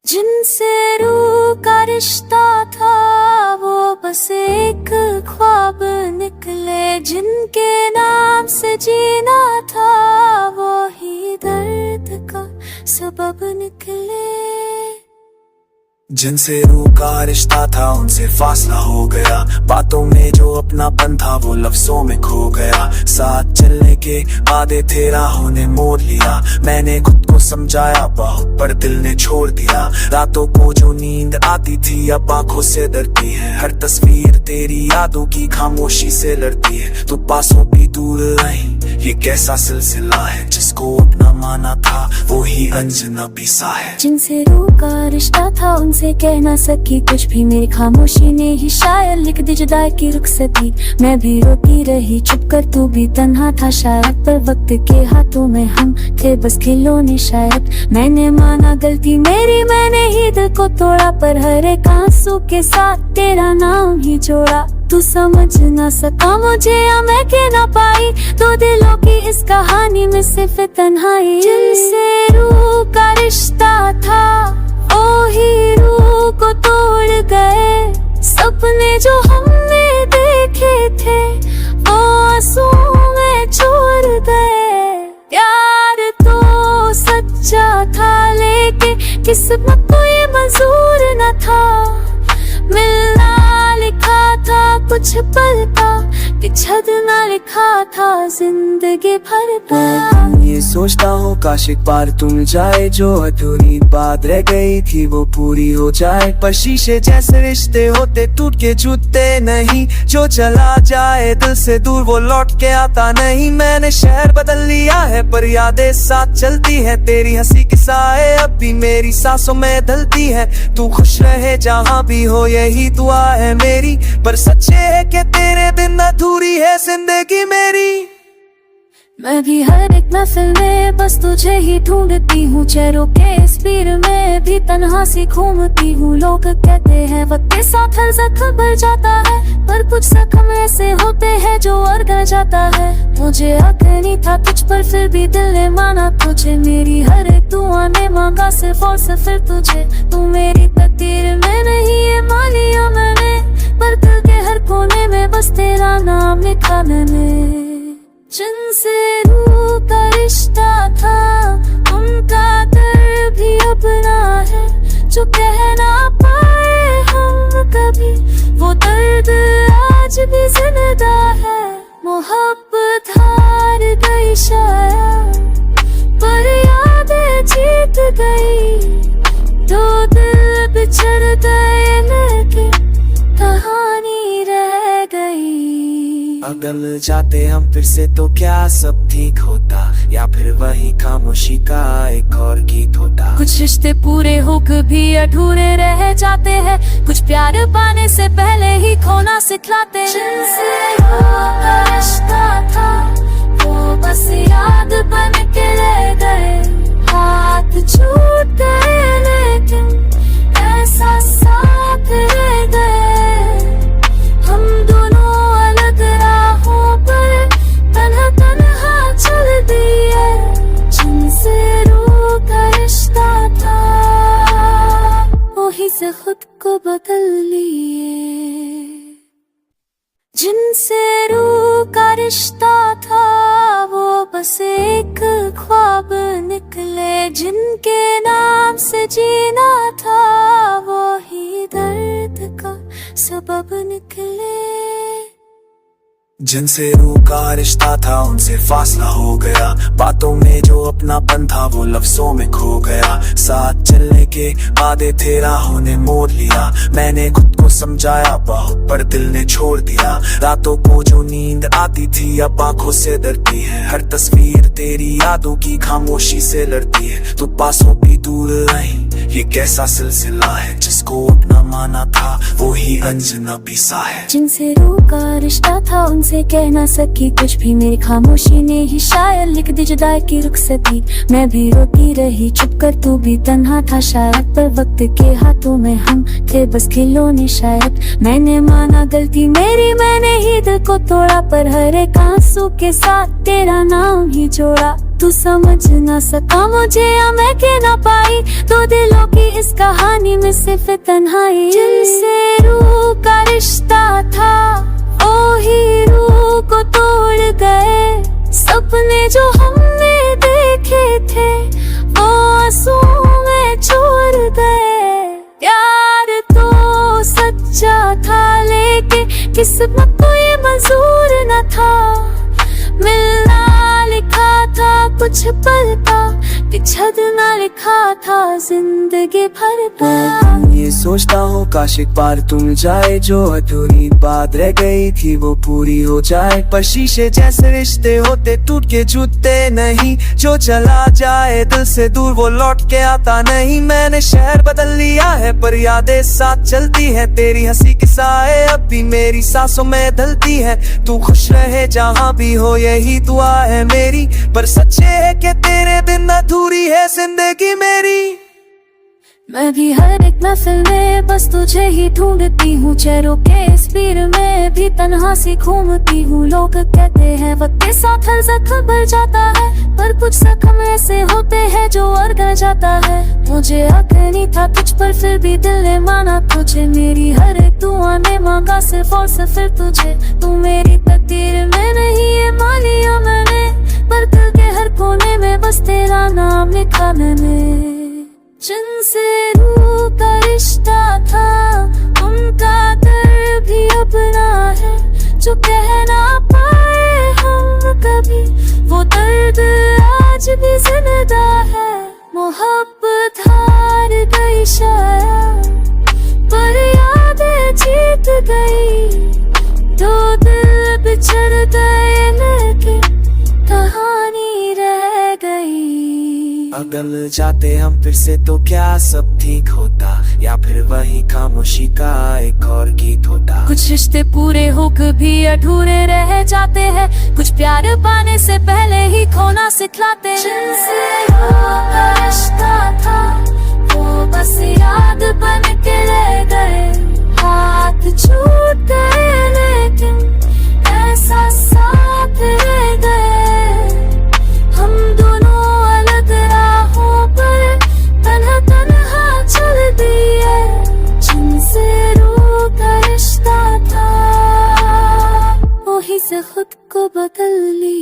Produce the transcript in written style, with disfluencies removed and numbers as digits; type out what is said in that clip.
जिनसे रूह का रिश्ता था वो बस एक ख्वाब निकले, जिनके नाम से जीना था वो ही दर्द का सबब निकले। जिनसे रूह का रिश्ता था उनसे फासला हो गया, बातों में जो अपनापन था वो लफ्जों में खो गया। साथ चलने के वादे थे राहों ने मोड़ लिया, मैंने खुद को समझाया बहुत पर दिल ने छोड़ दिया। रातों को जो नींद आती थी अब आंखों से डरती है, हर तस्वीर तेरी यादों की खामोशी से लड़ती है। तू पासों भी दूर रही ये कैसा सिलसिला है, जिसको अपना माना था वो ही अनजाना सा है। जिनसे रूह का रिश्ता था उनसे कह ना सकी कुछ भी, मेरी खामोशी ने ही शायद लिख दी जुदाई की रुखसती। मैं भी रोती रही चुप कर, तू भी तन्हा था शायद, पर वक्त के हाथों में हम थे बस खिलौने शायद। मैंने माना गलती मेरी, मैंने ही दिल को तोड़ा, पर हर एक आंसू के साथ तेरा नाम ही जोड़ा। तू समझ ना सका मुझे या मैं कह ना पाई, दो दिलों की इस कहानी में सिर्फ तन्हाई। जिनसे रूह का रिश्ता था ओ ही रूह को तोड़ गए, सपने जो हमने देखे थे वो आंसुओं में छोड़ गए। प्यार तो सच्चा था लेके किस्मत को ये मंजूर न था, मिलना लिखा था कुछ पल का, बिछड़ना लिखा था जिंदगी भर का। ये सोचता हूँ काश एक बार तुम जाए, जो अधूरी बात रह गई थी वो पूरी हो जाए। पर शीशे जैसे रिश्ते होते टूट के जुटते नहीं, जो चला जाए दिल से दूर वो लौट के आता नहीं। मैंने शहर बदल लिया है पर यादें साथ चलती है, तेरी हंसी की साए अब भी मेरी सांसों में ढलती है। तू खुश रहे जहाँ भी हो यही दुआ है मेरी, पर सच्चे है कि तेरे बिन अधूरी है जिंदगी मेरी। मैं भी हर एक महफिल में बस तुझे ही ढूंढती हूँ, चेहरों के इस पीर में भी तन्हा सी घूमती हूँ। लोग कहते हैं वक्त के साथ हर जख्म भर जाता है, पर कुछ जख्म ऐसे होते हैं जो उड़ जाता है। मुझे हक नहीं था तुझ पर फिर भी दिल ने माना तुझे, मेरी हर एक दुआ ने मांगा सिर्फ और सिर्फ तुझे। तू मेरी तकदीर में नहीं ये मान लिया मैंने, पर दिल के हर कोने में बस तेरा नाम लिखा मैंने। जिनसे रूह का रिश्ता था उनका दर्द भी अपना है, जो कह ना पाए हम कभी वो दर्द आज भी जिंदा है। मोहब्बत हार गई शायद पर यादें जीत गई, दो दिल बिछड़ गए लेकिन कहानी रह गई। अगर जाते हम फिर से तो क्या सब ठीक होता, या फिर वही खामोशी का एक और गीत होता। कुछ रिश्ते पूरे होकर भी अधूरे रह जाते हैं, कुछ प्यार पाने से पहले ही खोना सिखलाते हैं। जिनसे रूह का रिश्ता था वो बस याद बन के रह गए, हाथ छूट गए लेकिन ऐसा साथ रह गए। हम दोनों अलग राहों पर तन्हा तन्हा चल दिए, जिनसे रूह का रिश्ता था वही से खुद को बदल लिए। जिनसे रूह का रिश्ता था वो बस एक ख्वाब निकले, जिनके नाम से जीना था वो ही दर्द का सबब निकले। जिनसे रूह का रिश्ता था उनसे फासला हो गया, बातों में जो अपनापन था वो लफ्जों में खो गया। साथ चलने के वादे थे राहों ने मोड़ लिया, मैंने खुद को समझाया बहुत पर दिल ने छोड़ दिया। रातों को जो नींद आती थी अब आंखों से डरती है, हर तस्वीर तेरी यादों की खामोशी से लड़ती है। तू पासों भी दूर रही ये कैसा सिलसिला है, जिसको अपना माना था वो ही अनजाना सा है। जिनसे रूह का रिश्ता था उनसे कह ना सकी कुछ भी, मेरी खामोशी ने ही शायद लिख दी जुदाई की रुखसती। मैं भी रोती रही चुप कर, तू भी तन्हा था शायद, पर वक्त के हाथों में हम थे बस खिलौने शायद। मैंने माना गलती मेरी, मैंने ही दिल को तोड़ा, पर हर एक आंसू के साथ तेरा नाम ही जोड़ा। तू समझ ना सका मुझे या मैं कह ना पाई, दो दिलों की इस कहानी में सिर्फ तन्हाई। जिनसे रूह का रिश्ता था ओ ही रूह को तोड़ गए, सपने जो हमने देखे थे वो आंसुओं में छोड़ गए। प्यार तो सच्चा था लेके किस्मत को ये मंजूर न था, मिलना लिखा था कुछ पल का, बिछड़ना लिखा था जिंदगी भर का। ये सोचता हूँ काश एक बार तुम जाए, जो अधूरी बात रह गई थी वो पूरी हो जाए। पर शीशे जैसे रिश्ते होते टूट के जुटते नहीं, जो चला जाए दिल से दूर वो लौट के आता नहीं। मैंने शहर बदल लिया है पर यादें साथ चलती है, तेरी हंसी के साए अब भी मेरी सांसों में ढलती है। तू खुश रहे जहाँ भी हो यही दुआ है मेरी, पर सच्चे है कि तेरे बिन अधूरी है जिंदगी मेरी। मैं भी हर एक महफिल में बस तुझे ही ढूंढती हूँ, चेहरों के इस पीर में भी तन्हा सी घूमती हूँ। लोग कहते हैं वक्त के साथ हर जख्म भर जाता है, पर कुछ जख्म ऐसे होते हैं जो उड़ जाता है। मुझे हक नहीं था तुझ पर फिर भी दिल ने माना तुझे, मेरी हर एक दुआ ने मांगा सिर्फ और सिर्फ तुझे। तू मेरी तकदीर में नहीं ये मान लिया मैंने, पर दिल के हर कोने में बस तेरा नाम लिखा मैंने। जिनसे रूह का रिश्ता था उनका दर्द भी अपना है, जो कह ना पाए हम कभी वो दर्द आज भी जिंदा है। मोहब्बत हार गई शायद पर यादें जीत गई, दो दिल बिछड़ गए लेकिन कहानी रह गई। अगर जाते हम फिर से तो क्या सब ठीक होता, या फिर वही खामोशी का एक और गीत होता। कुछ रिश्ते पूरे होकर भी अधूरे रह जाते हैं, कुछ प्यार पाने से पहले ही खोना सिखलाते हैं। जिनसे का रिश्ता था वो बस याद बन के रह गए, हाथ छूट गए लेकिन ऐसा साथ रह गए। हम दोनों अलग राहों पर तन्हा तन्हा चल दिए, जिनसे रूह का रिश्ता था वही से खुद को बदल लिया।